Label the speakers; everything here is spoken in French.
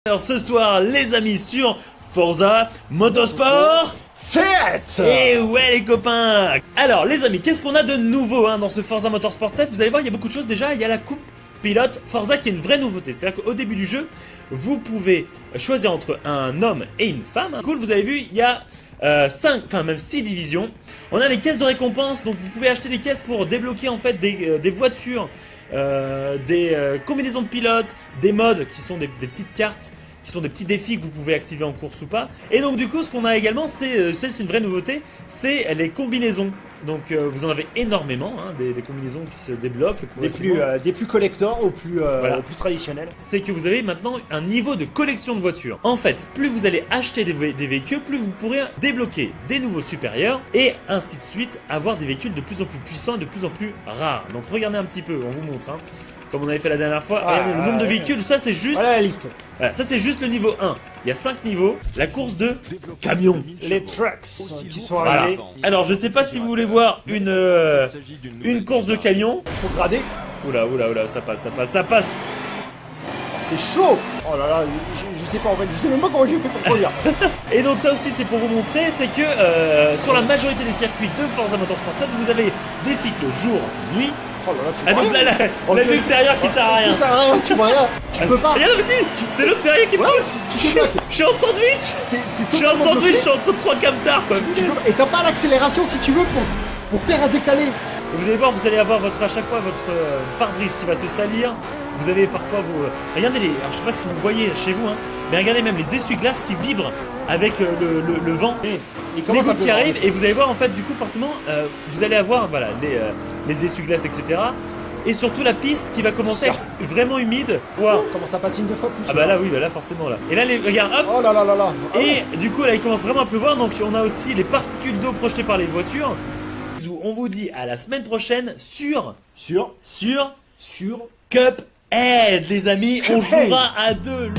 Speaker 1: Alors ce soir les amis sur Forza Motorsport 7. Et ouais les copains. Alors les amis, qu'est-ce qu'on a de nouveau dans ce Forza Motorsport 7? Vous allez voir, il y a beaucoup de choses. Déjà il y a la coupe pilote Forza qui est une vraie nouveauté. C'est-à-dire qu'au début du jeu vous pouvez choisir entre un homme et une femme. Cool, vous avez vu, il y a 5, enfin même 6 divisions. On a les caisses de récompense, donc vous pouvez acheter des caisses pour débloquer en fait des voitures, des combinaisons de pilotes, des modes qui sont des petites cartes, qui sont des petits défis que vous pouvez activer en course ou pas. Et donc du coup ce qu'on a également, c'est une vraie nouveauté, c'est les combinaisons. Donc vous en avez énormément, des combinaisons qui se débloquent.
Speaker 2: Des plus collector au plus traditionnels.
Speaker 1: C'est que vous avez maintenant un niveau de collection de voitures. En fait, plus vous allez acheter des véhicules, plus vous pourrez débloquer des nouveaux supérieurs et ainsi de suite, avoir des véhicules de plus en plus puissants et de plus en plus rares. Donc regardez un petit peu, on vous montre. Comme on avait fait la dernière fois, regardez le nombre de véhicules, ça c'est juste...
Speaker 2: Voilà la liste.
Speaker 1: Voilà, ça c'est juste le niveau 1. Il y a 5 niveaux. La course de camions.
Speaker 2: Les trucks qui sont
Speaker 1: Voilà.
Speaker 2: arrivés.
Speaker 1: Alors je sais pas si vous voulez voir une course de camions.
Speaker 2: Faut grader.
Speaker 1: Oula, ça passe.
Speaker 2: C'est chaud. Oh là là, je sais pas en fait, je sais même pas comment j'ai fait pour conduire.
Speaker 1: Et donc ça aussi c'est pour vous montrer, c'est que sur la majorité des circuits de Forza Motorsport 7, vous avez des cycles jour, nuit.
Speaker 2: Oh là là, tu
Speaker 1: Ah
Speaker 2: vois
Speaker 1: donc
Speaker 2: rien.
Speaker 1: là, l'extérieur qui sert à rien.
Speaker 2: Qui sert à rien, tu vois rien. Tu peux pas.
Speaker 1: Regarde aussi, c'est l'autre derrière qui pousse.
Speaker 2: Tu te bloques.
Speaker 1: Je suis en sandwich. Je suis en sandwich, je suis entre 3 camtars quoi.
Speaker 2: Et t'as pas l'accélération si tu veux pour faire un décalé.
Speaker 1: Et vous allez voir, vous allez avoir à chaque fois votre pare-brise qui va se salir. Vous avez parfois vos... Regardez alors je sais pas si vous voyez chez vous, mais regardez même les essuie-glaces qui vibrent avec le vent.
Speaker 2: Et comment
Speaker 1: Les
Speaker 2: ça
Speaker 1: gouttes qui arrivent, et vous allez voir en fait du coup forcément, vous allez avoir voilà, les essuie-glaces etc. Et surtout la piste qui va commencer à être vraiment humide. Wow.
Speaker 2: Comment ça patine 2 fois plus.
Speaker 1: Ah bah là oui, là forcément là. Et là regarde, hop.
Speaker 2: Oh là là là là.
Speaker 1: Et du coup là il commence vraiment à pleuvoir, donc on a aussi les particules d'eau projetées par les voitures. On vous dit à la semaine prochaine sur Cuphead les amis, on jouera à 2.